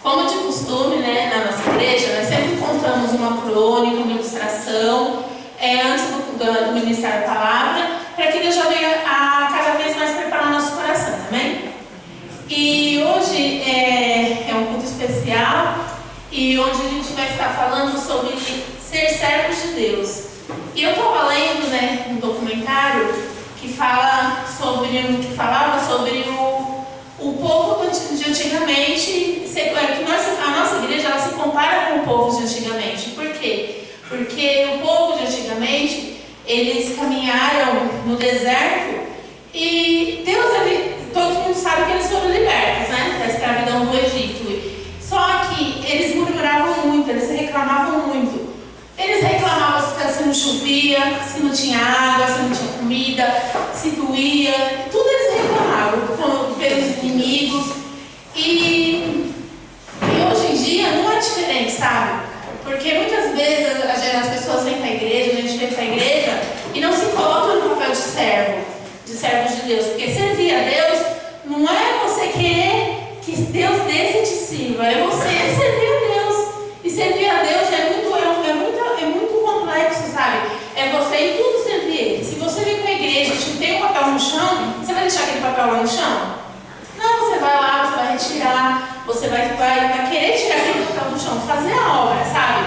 Como de costume, né, na nossa igreja, nós sempre contamos uma crônica, uma ilustração, antes do ministério da palavra, para que Deus já venha a cada vez mais preparar o nosso coração, amém? E hoje é um culto especial, e onde a gente vai estar falando sobre ser servos de Deus. E eu estava lendo, né, um documentário que falava sobre o povo de antigamente, que a nossa igreja ela se compara com o povo de antigamente. Por quê? Porque o povo de antigamente, eles caminharam no deserto e Deus, todo mundo sabe que eles foram libertos, né, da escravidão do Egito. Só que eles murmuravam muito, eles reclamavam muito. Eles reclamavam se não chovia, se não tinha água, se não tinha comida, se doía, tudo eles reclamavam pelos inimigos. E hoje em dia não é diferente, sabe? Porque muitas vezes as pessoas vêm para a igreja, a gente vem para a igreja e não se coloca no papel de servos de Deus. Porque servir a Deus não é você querer que Deus desça e te sirva, é você servir a Deus. E servir a Deus é muito complexo, sabe? É você em tudo servir Ele. Se você vem para a igreja e tem um papel no chão, você vai deixar aquele papel lá no chão? Não, você vai lá, você vai retirar, você vai querer tirar aquele papel do chão, fazer a obra, sabe?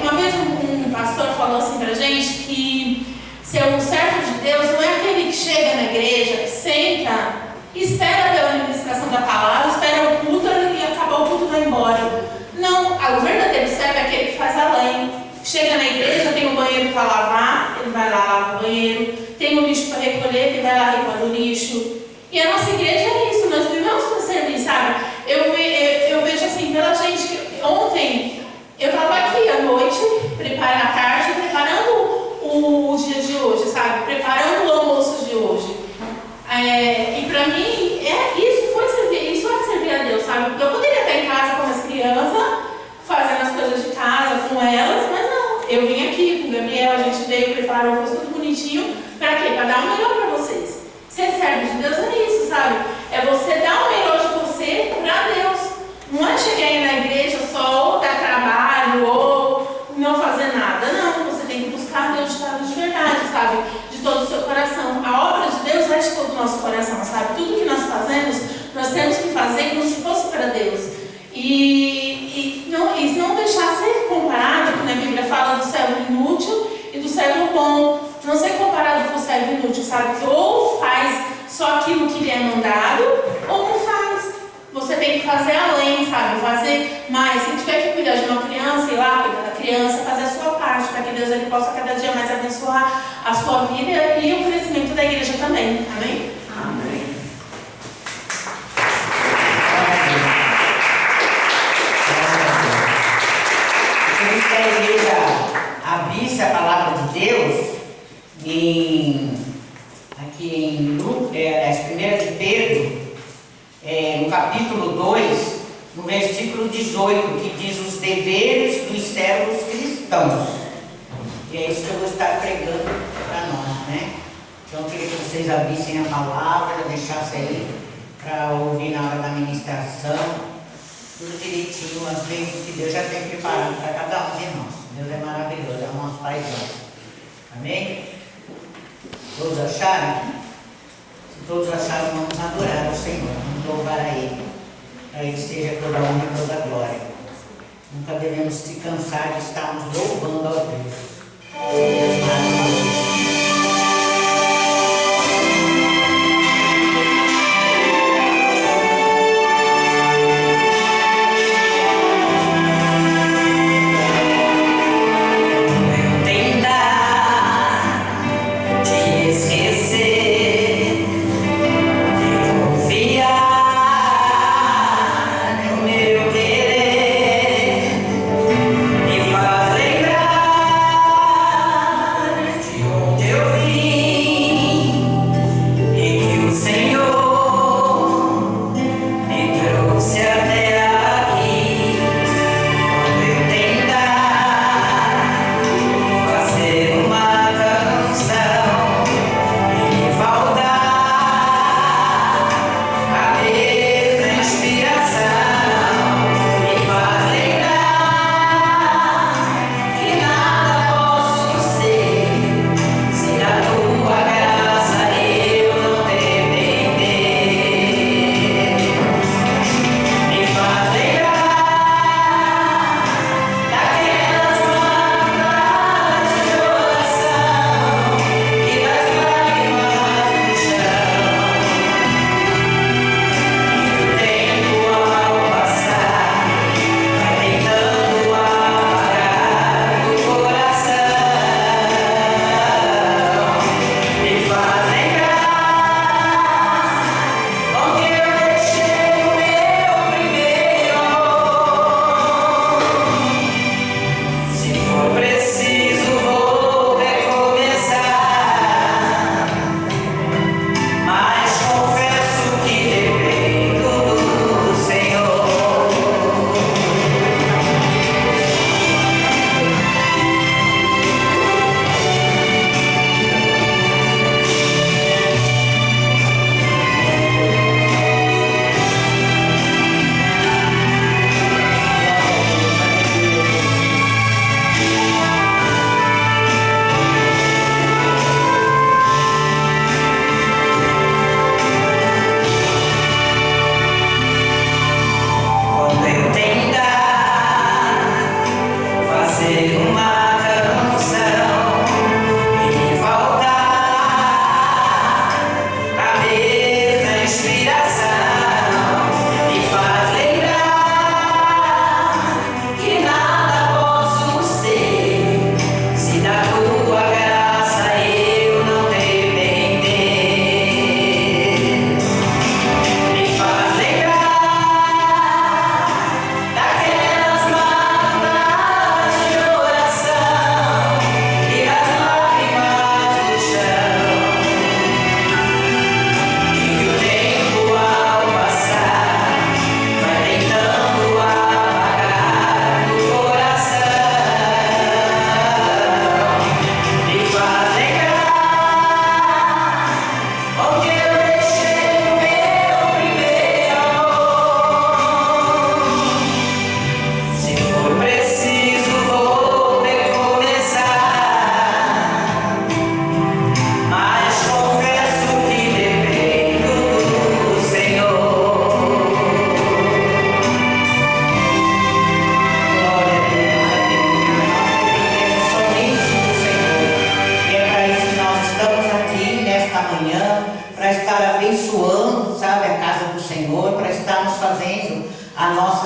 Uma vez um pastor falou assim pra gente que ser um servo de Deus não é aquele que chega na igreja, senta, espera pela ministração da palavra, espera o culto e acabar o culto e vai embora. Não, o verdadeiro servo é aquele que faz além. Chega na igreja, tem um banheiro para lavar, ele vai lá, lava o banheiro. Tem um lixo para recolher, ele vai lá, recolhe o lixo. E a nossa igreja é isso, nós vivemos para servir, sabe? Eu vejo assim, pela gente, ontem eu estava aqui à noite, à tarde, preparando o dia de hoje, sabe? Preparando o almoço de hoje. E para mim, isso é servir a Deus, sabe? Eu poderia estar em casa com as crianças, fazendo as coisas de casa com elas, mas não. Eu vim aqui com o Gabriel, a gente veio, preparou, fez tudo bonitinho. Para quê? Para dar o melhor para vocês. Ser servo de Deus é isso, sabe? É você dar o melhor de você para Deus. Não é chegar aí na igreja só ou dar trabalho ou não fazer nada. Não, você tem que buscar Deus de verdade, sabe? De todo o seu coração. A obra de Deus é de todo o nosso coração, sabe? Tudo que nós fazemos, nós temos que fazer como se fosse para Deus. E não deixar ser comparado, como a Bíblia fala do servo inútil e do servo bom. Não ser comparado com o servo inútil, sabe? Que ou faz só aquilo que lhe é mandado, ou não faz. Você tem que fazer além, sabe? Fazer mais. Se tiver que cuidar de uma criança, ir lá cuidar da criança, fazer a sua parte, para que Deus ele possa cada dia mais abençoar a sua vida e o crescimento da igreja também. Amém? Amém. Que a igreja abrisse a palavra de Deus aqui em 1 de Pedro, no capítulo 2, no versículo 18, que diz os deveres dos servos cristãos. E é isso que eu vou estar pregando para nós, né? Então eu queria que vocês abrissem a palavra, deixassem aí para ouvir na hora da ministração. Tudo direitinho, as bênçãos que Deus já tem preparado para cada um de nós. Deus é maravilhoso, é o nosso Pai Santo. Amém? Todos acharam? Se todos acharam, vamos adorar ao Senhor, vamos louvar a Ele. Para Ele seja toda a honra e toda a glória. Nunca devemos se cansar de estarmos louvando a Deus. Deus maravilhoso. Te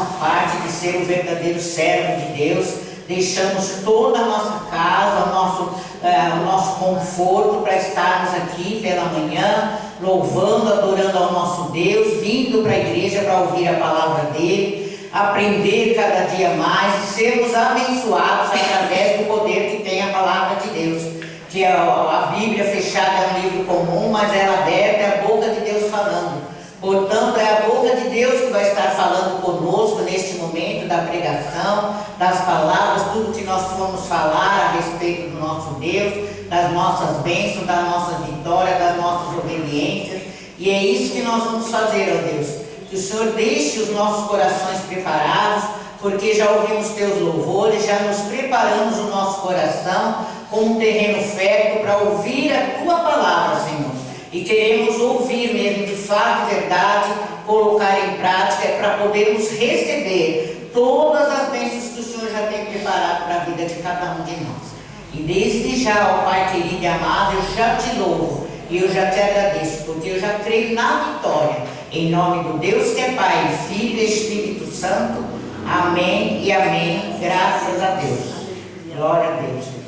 nossa parte de ser o verdadeiro servo de Deus. Deixamos toda a nossa casa, o nosso conforto para estarmos aqui pela manhã, louvando, adorando ao nosso Deus, vindo para a igreja para ouvir a palavra dele, aprender cada dia mais e sermos abençoados através do poder que tem a palavra de Deus. Que a Bíblia fechada é um livro comum, mas ela aberta é a boca de Deus falando. Portanto, é a boca de Deus que vai estar falando conosco neste momento da pregação, das palavras, tudo que nós formos falar a respeito do nosso Deus, das nossas bênçãos, das nossas vitórias, das nossas obediências. E é isso que nós vamos fazer, ó Deus. Que o Senhor deixe os nossos corações preparados, porque já ouvimos teus louvores, já nos preparamos o nosso coração como um terreno fértil para ouvir a tua palavra, Senhor. E queremos ouvir mesmo de fato e verdade, colocar em prática para podermos receber todas as bênçãos que o Senhor já tem preparado para a vida de cada um de nós. E desde já, ó Pai querido e amado, eu já te louvo e eu já te agradeço, porque eu já creio na vitória. Em nome do Deus que é Pai, Filho e Espírito Santo. Amém e amém. Graças a Deus. Glória a Deus, Jesus.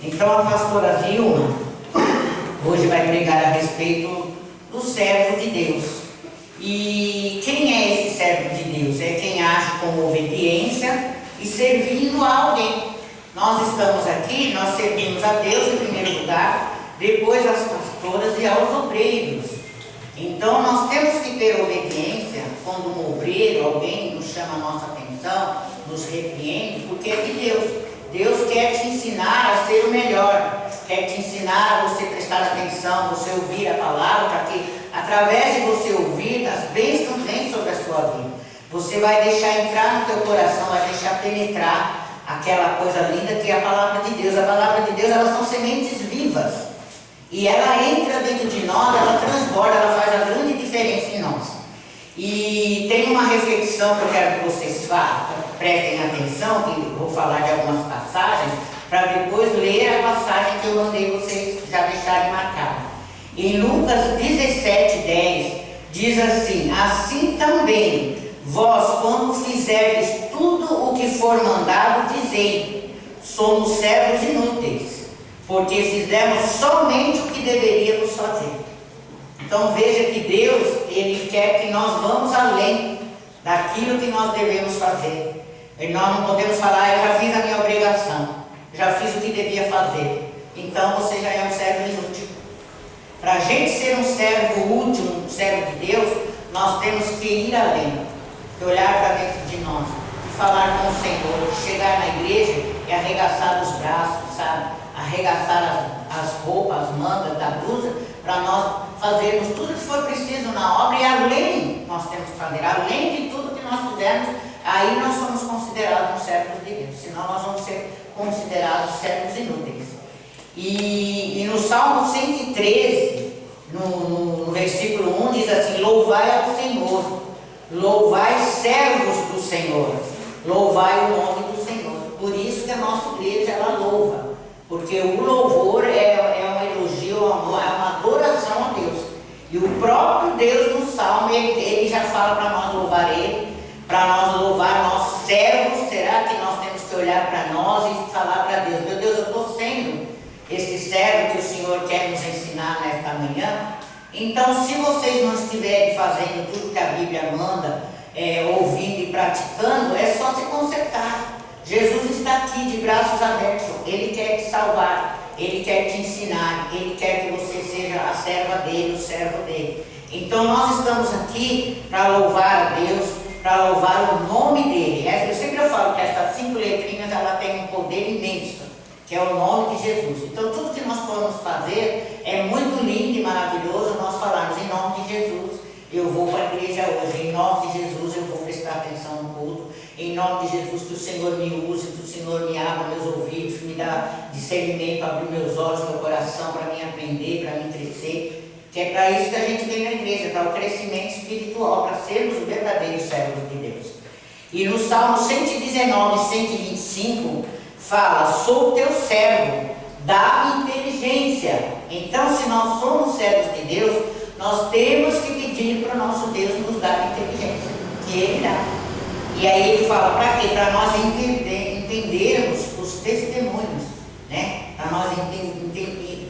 Então a pastora Vilma hoje vai pregar a respeito do servo de Deus. E quem é esse servo de Deus? É quem age com obediência e servindo a alguém. Nós estamos aqui, nós servimos a Deus em primeiro lugar, depois às pastoras e aos obreiros. Então nós temos que ter obediência quando um obreiro, alguém nos chama a nossa atenção, nos repreende, porque é de Deus. Deus quer te ensinar a ser o melhor, quer te ensinar a você prestar atenção, você ouvir a palavra, para que através de você ouvir, as bênçãos vêm sobre a sua vida. Você vai deixar entrar no teu coração, vai deixar penetrar aquela coisa linda que é a palavra de Deus. A palavra de Deus, elas são sementes vivas. E ela entra dentro de nós, ela transborda, ela faz a grande diferença em nós. E tem uma reflexão que eu quero que vocês prestem atenção, que eu vou falar de algumas passagens, para depois ler a passagem que eu mandei vocês já deixarem marcada. Em Lucas 17:10, diz assim: assim também, vós, quando fizerdes tudo o que for mandado, dizei, somos servos inúteis, porque fizemos somente o que deveríamos fazer. Então veja que Deus, Ele quer que nós vamos além daquilo que nós devemos fazer. E nós não podemos falar, eu já fiz a minha obrigação, já fiz o que devia fazer. Então você já é um servo inútil. Para a gente ser um servo útil, um servo de Deus, nós temos que ir além, de olhar para dentro de nós, de falar com o Senhor, de chegar na igreja e arregaçar os braços, sabe? Arregaçar as roupas, as mangas da blusa, para nós fazermos tudo que for preciso na obra, e além, nós temos que fazer, além de tudo que nós fizermos, aí nós somos considerados servos de Deus, senão nós vamos ser considerados servos inúteis. E no Salmo 113, no versículo 1, diz assim: louvai ao Senhor, louvai servos do Senhor, louvai o nome do Senhor. Por isso que a nossa igreja, ela louva, porque o louvor é um elogio, é uma adoração a Deus. E o próprio Deus no Salmo, ele já fala para nós louvar Ele, para nós louvar nossos servos. Será que nós temos que olhar para nós e falar para Deus: meu Deus, eu estou sendo esse servo que o Senhor quer nos ensinar nesta manhã? Então, se vocês não estiverem fazendo tudo que a Bíblia manda, ouvindo e praticando, é só se consertar. Jesus está aqui de braços abertos, Ele quer te salvar, Ele quer te ensinar, Ele quer que você seja a serva dEle, o servo dEle. Então nós estamos aqui para louvar a Deus, para louvar o nome dEle. Eu sempre falo que essas 5 letrinhas, ela tem um poder imenso, que é o nome de Jesus. Então tudo que nós formos fazer é muito lindo e maravilhoso nós falarmos em nome de Jesus. Eu vou para a igreja hoje, em nome de Jesus eu vou prestar atenção no culto, em nome de Jesus que o Senhor me use, que o Senhor me abra meus ouvidos, me dá discernimento, abrir meus olhos, meu coração, para me aprender, para me crescer, que é para isso que a gente vem na igreja, para o crescimento espiritual, para sermos os verdadeiros servos de Deus. E no Salmo 119, 125, fala: sou teu servo, dá-me inteligência. Então, se nós somos servos de Deus, nós temos que pedir para o nosso Deus nos dar inteligência, que Ele dá. E aí ele fala, para quê? Para nós entendermos os testemunhos, né? Para nós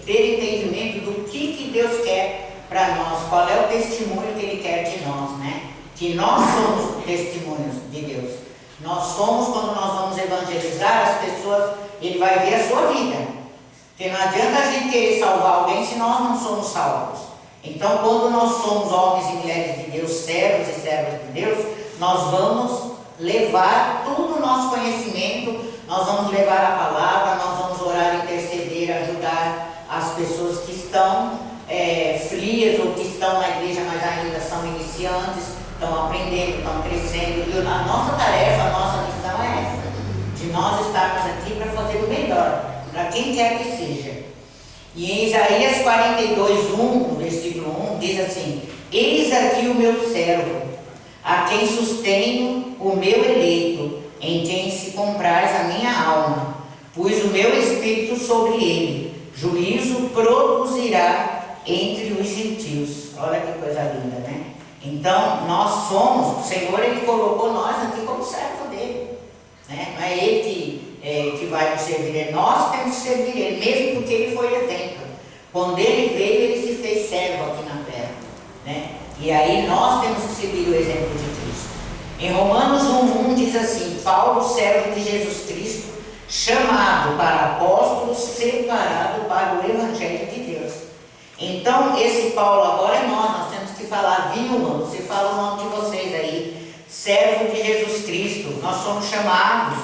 ter entendimento do que Deus quer para nós, qual é o testemunho que Ele quer de nós, né? Que nós somos testemunhos de Deus. Nós somos, quando nós vamos evangelizar as pessoas, Ele vai ver a sua vida. Porque não adianta a gente querer salvar alguém se nós não somos salvos. Então, quando nós somos homens e mulheres de Deus, servos e servas de Deus, nós vamos levar todo o nosso conhecimento, nós vamos levar a palavra, nós vamos orar, interceder, ajudar as pessoas que estão frias ou que estão na igreja, mas ainda são iniciantes, estão aprendendo, estão crescendo. E a nossa tarefa, a nossa missão é essa, de nós estarmos aqui para fazer o melhor, para quem quer que seja. E em Isaías 42:1, no versículo 1, diz assim: eis aqui o meu servo, a quem sustenho o meu eleito, em quem se compraz a minha alma. Pus o meu espírito sobre ele, juízo produzirá entre os gentios. Olha que coisa linda, né? Então, nós somos, o Senhor, Ele colocou nós aqui como servo dele, né? Não é Ele que vai nos servir, é nós que temos que servir Ele, mesmo porque Ele foi exemplo. Quando Ele veio, Ele se fez servo aqui na terra, né? E aí nós temos que seguir o exemplo de Cristo. Em Romanos 1:1 diz assim: Paulo, servo de Jesus Cristo, chamado para apóstolo, separado para o Evangelho de Deus. Então, esse Paulo agora é nós temos que falar, Vilma, você fala o nome de vocês aí, servo de Jesus Cristo. Nós somos chamados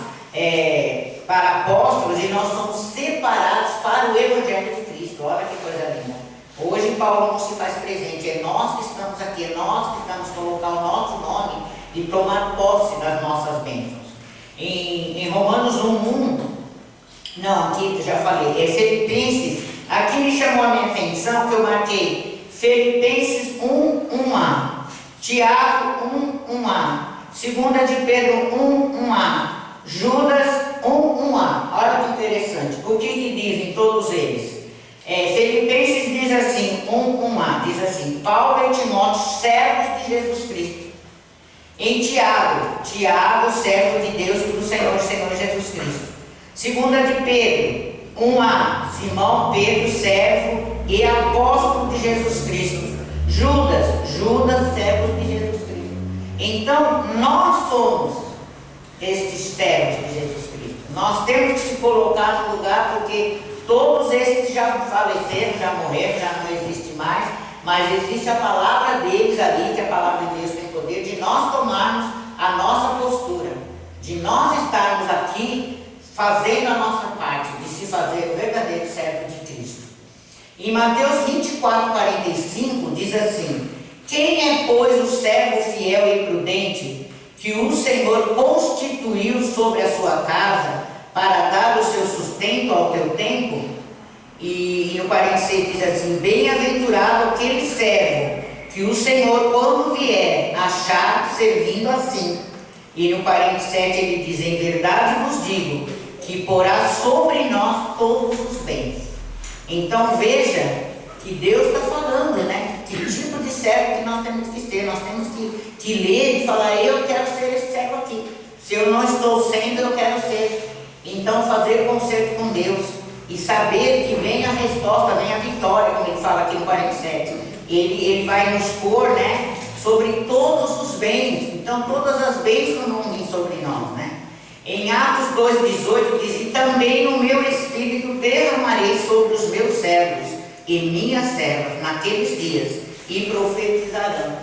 para apóstolos e nós somos separados para o Evangelho de Cristo. Olha que coisa linda. Hoje Paulo não se faz presente, é nós que estamos aqui, é nós que estamos colocar o nosso nome e tomar posse das nossas bênçãos. Em Romanos 1:1, não, aqui já falei, é Filipenses, aqui me chamou a minha atenção que eu marquei Filipenses 1:1a, Tiago 1:1a, 2 de Pedro 1:1a, Judas 1:1a. Olha que interessante, o que dizem todos eles? Filipenses diz assim, 1:1a, diz assim: Paulo e Timóteo, servos de Jesus Cristo. Em Tiago, servo de Deus e do Senhor Jesus Cristo. 2 de Pedro 1:a, Simão Pedro, servo e apóstolo de Jesus Cristo. Judas, servo de Jesus Cristo. Então, nós somos estes servos de Jesus Cristo. Nós temos que se colocar no lugar, porque todos esses já faleceram, já morreram, já não existe mais, mas existe a palavra deles ali, que a palavra de Deus tem poder de nós tomarmos a nossa postura, de nós estarmos aqui fazendo a nossa parte, de se fazer o verdadeiro servo de Cristo. Em Mateus 24:45 diz assim: quem é, pois, o servo fiel e prudente, que o Senhor constituiu sobre a sua casa, para dar o seu sustento ao teu tempo? E no 46 diz assim: bem-aventurado aquele servo que o Senhor, quando vier, achar servindo assim. E no 47 ele diz: em verdade vos digo, que porá sobre nós todos os bens. Então veja que Deus está falando, né? Que tipo de servo que nós temos que ser. Nós temos que ler e falar: eu quero ser esse servo aqui. Se eu não estou sendo, eu quero ser. Então fazer concerto com Deus e saber que vem a resposta, vem a vitória, como ele fala aqui no 47. Ele vai nos pôr, né, sobre todos os bens. Então todas as bênçãos vão vir sobre nós, né? Em Atos 2:18 diz: e também no meu espírito derramarei sobre os meus servos e minhas servas naqueles dias, e profetizarão.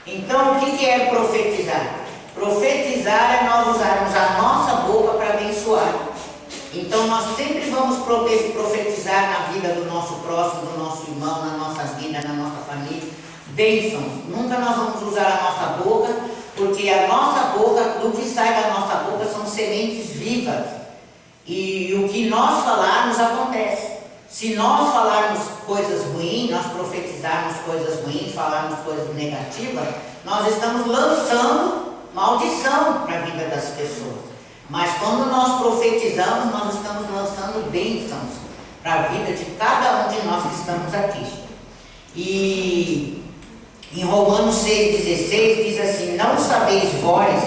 Então o que é profetizar? Profetizar é nós usarmos a nossa boca para abençoar. Então nós sempre vamos profetizar na vida do nosso próximo, do nosso irmão, na nossa vida, na nossa família, bênçãos. Nunca nós vamos usar a nossa boca, porque a nossa boca, do que sai da nossa boca são sementes vivas. E o que nós falarmos acontece. Se nós falarmos coisas ruins, nós profetizarmos coisas ruins, falarmos coisas negativas, nós estamos lançando maldição para a vida das pessoas. Mas quando nós profetizamos, nós estamos lançando bênçãos para a vida de cada um de nós que estamos aqui. E em Romanos 6,16 diz assim: não sabeis vós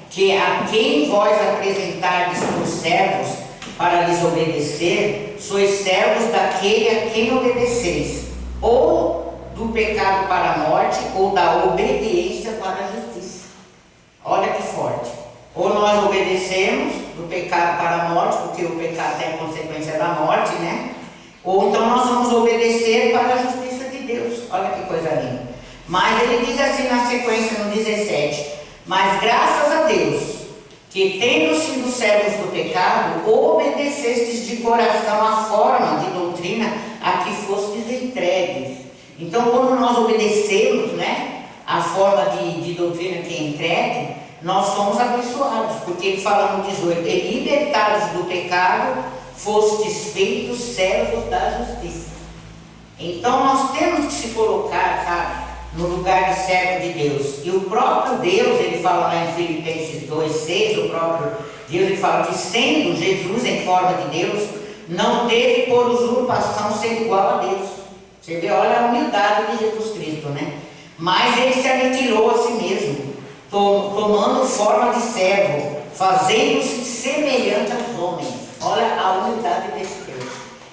que a quem vós apresentardes por servos para lhes obedecer, sois servos daquele a quem obedeceis, ou do pecado para a morte, ou da obediência para a justiça. Olha que forte. Ou nós obedecemos do pecado para a morte, porque o pecado tem a consequência da morte, né? Ou então nós vamos obedecer para a justiça de Deus. Olha que coisa linda. Mas ele diz assim na sequência, no 17: mas graças a Deus, que tendo sido servos do pecado, obedecestes de coração a forma de doutrina a que fostes entregues. Então, quando nós obedecemos, né, a forma de doutrina que é entregue, nós somos abençoados, porque ele fala no 18: e libertados do pecado, fostes feitos servos da justiça. Então, nós temos que se colocar, sabe, no lugar de servo de Deus. E o próprio Deus, ele fala lá em Filipenses 2,6, o próprio Deus, ele fala que sendo Jesus em forma de Deus, não teve por usurpação ser igual a Deus. Você vê, olha a humildade de Jesus Cristo, né? Mas ele se aniquilou a si mesmo, tomando forma de servo, fazendo-se semelhante aos homens. Olha a humildade desse Deus.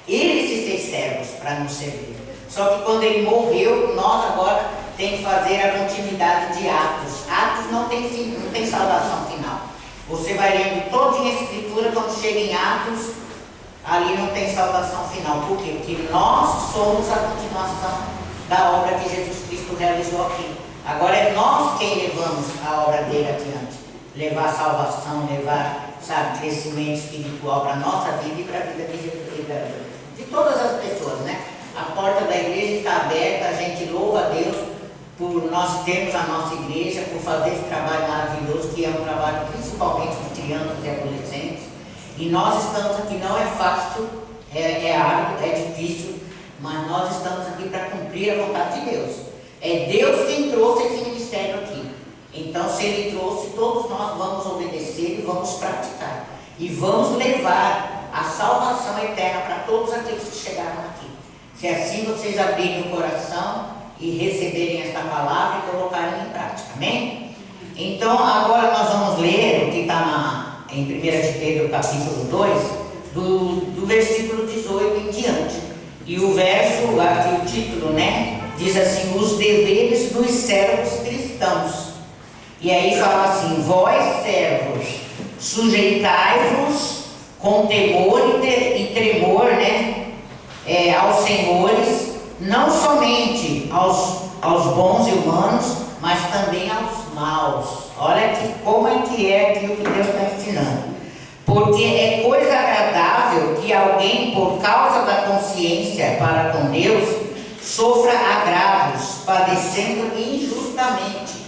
Ele se fez servos para nos servir. Só que quando ele morreu, nós agora temos que fazer a continuidade de Atos. Atos não tem fim, não tem salvação final. Você vai lendo toda a Escritura, quando chega em Atos, ali não tem salvação final. Por quê? Porque nós somos a continuação da obra que Jesus Cristo realizou aqui. Agora é nós quem levamos a obra dele adiante. Levar salvação, levar, sabe, crescimento espiritual para a nossa vida e para a vida de Jesus, de todas as pessoas, né? A porta da igreja está aberta, a gente louva a Deus por nós termos a nossa igreja, por fazer esse trabalho maravilhoso, que é um trabalho principalmente de crianças e adolescentes. E nós estamos aqui, não é fácil, é árduo, é difícil, mas nós estamos aqui para cumprir a vontade de Deus. É Deus quem trouxe esse ministério aqui. Então, se Ele trouxe, todos nós vamos obedecer e vamos praticar. E vamos levar a salvação eterna para todos aqueles que chegaram aqui. Se assim vocês abrirem o coração e receberem esta palavra e colocarem em prática. Amém? Então, agora nós vamos ler o que está em 1 de Pedro, capítulo 2, do versículo 18 em diante. E o verso, aqui o título, né? Diz assim: os deveres dos servos cristãos. E aí fala assim: vós, servos, sujeitai-vos com temor e tremor, né? Aos senhores, não somente aos bons e humanos, mas também aos maus. Olha aqui, como é aquilo que Deus está ensinando. Porque é coisa agradável que alguém, por causa da consciência para com Deus, sofra agravos, padecendo injustamente.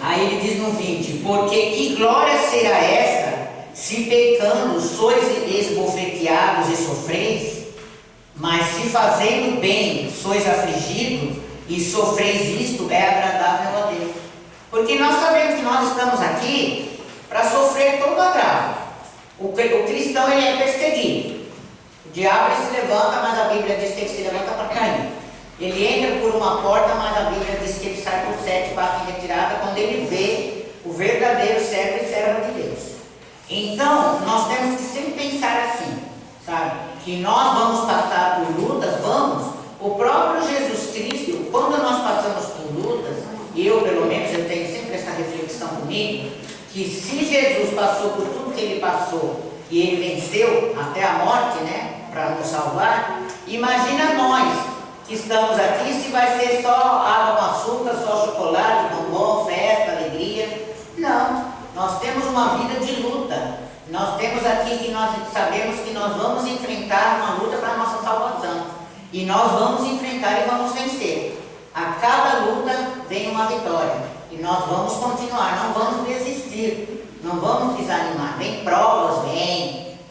Aí ele diz no 20: porque que glória será essa, se pecando sois esbofeteados e sofreis? Mas se fazendo bem sois afligidos e sofreis isto, é agradável a Deus. Porque nós sabemos que nós estamos aqui para sofrer todo agravo. O cristão, ele é perseguido. O diabo, ele se levanta, mas a Bíblia diz que ele se levanta para cair. Ele entra por uma porta, mas a Bíblia diz que ele sai por 7 batem em retirada, quando ele vê o verdadeiro servo e serva de Deus. Então, nós temos que sempre pensar assim, sabe? Que nós vamos passar por lutas, vamos. O próprio Jesus Cristo, quando nós passamos por lutas, e eu pelo menos, eu tenho sempre essa reflexão comigo, que se Jesus passou por tudo que ele passou, e ele venceu até a morte, né? Para nos salvar, imagina nós que estamos aqui, se vai ser só água com açúcar, só chocolate, bombom, festa, alegria. Não, nós temos uma vida de luta. Nós temos aqui que nós sabemos que nós vamos enfrentar uma luta para a nossa salvação. E nós vamos enfrentar e vamos vencer. A cada luta vem uma vitória. E nós vamos continuar, não vamos desistir, não vamos desanimar. Vem provas,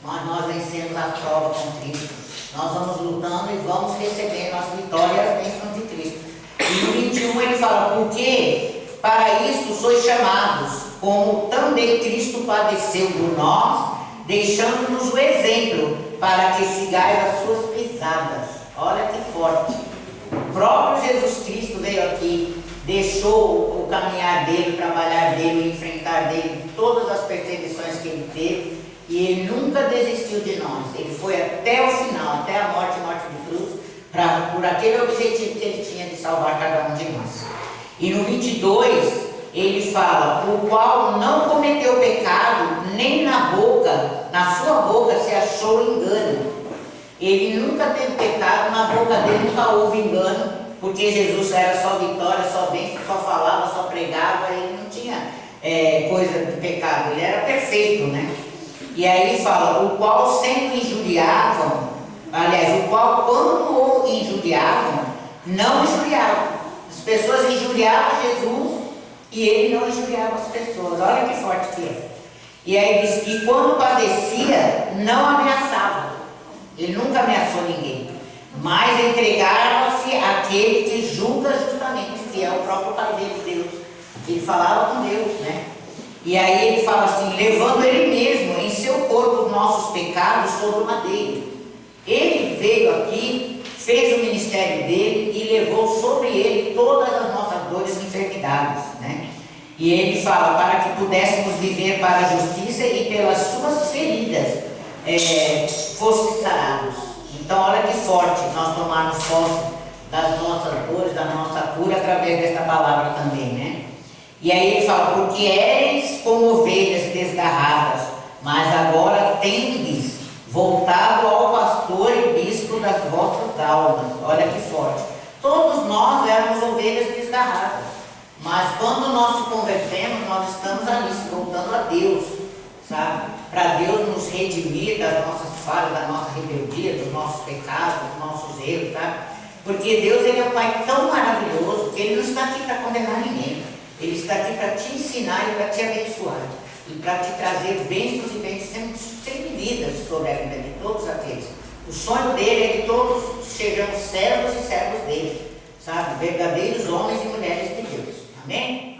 mas nós vencemos a prova com Cristo. Nós vamos lutando e vamos recebendo as vitórias e as bênçãos de Cristo. E no 21 ele fala: porque para isto sois chamados, como também Cristo padeceu por nós, deixando-nos o exemplo, para que sigais as suas pisadas. Olha que forte. O próprio Jesus Cristo veio aqui deixou o caminhar dele, o trabalhar dele, o enfrentar dele, todas as perseguições que ele teve, e ele nunca desistiu de nós. Ele foi até o final, até a morte de cruz, por aquele objetivo que ele tinha de salvar cada um de nós. E no 22, ele fala: o qual não cometeu pecado, nem na sua boca se achou engano. Ele nunca teve pecado, na boca dele nunca houve engano, porque Jesus era só vitória, só bênção, só falava, só pregava, ele não tinha coisa de pecado, ele era perfeito, né? E aí ele fala: o qual sempre injuriavam, aliás, o qual quando o injuriavam, não injuriavam. As pessoas injuriavam Jesus e ele não injuriava as pessoas. Olha que forte que é. E aí diz que quando padecia, não ameaçava. Ele nunca ameaçou ninguém, mas entregava-se àquele que julga justamente, que é o próprio Pai dele, Deus. Ele falava com Deus, né? E aí ele fala assim: levando ele mesmo em seu corpo os nossos pecados sobre o madeiro. Ele veio aqui, fez o ministério dele e levou sobre ele todas as nossas dores e enfermidades, né? E ele fala: para que pudéssemos viver para a justiça e pelas suas feridas fosse sarados. Então olha que forte nós tomarmos posse das nossas dores, da nossa cura através desta palavra também, né? E aí ele fala: porque eres como ovelhas desgarradas, mas agora tendes voltado ao pastor e bispo das vossas almas. Olha que forte. Todos nós éramos ovelhas desgarradas, mas quando nós nos convertemos, nós estamos ali, voltando a Deus, sabe? Para Deus nos redimir das nossas falhas, da nossa rebeldia, dos nossos pecados, dos nossos erros, sabe? Porque Deus, ele é um Pai tão maravilhoso que ele não está aqui para condenar ninguém. Ele está aqui para te ensinar e para te abençoar. E para te trazer bênçãos e bênçãos sem medidas sobre a vida de todos aqueles. O sonho dele é que todos sejamos servos e servos dele, sabe? Verdadeiros homens e mulheres de Deus. Amém?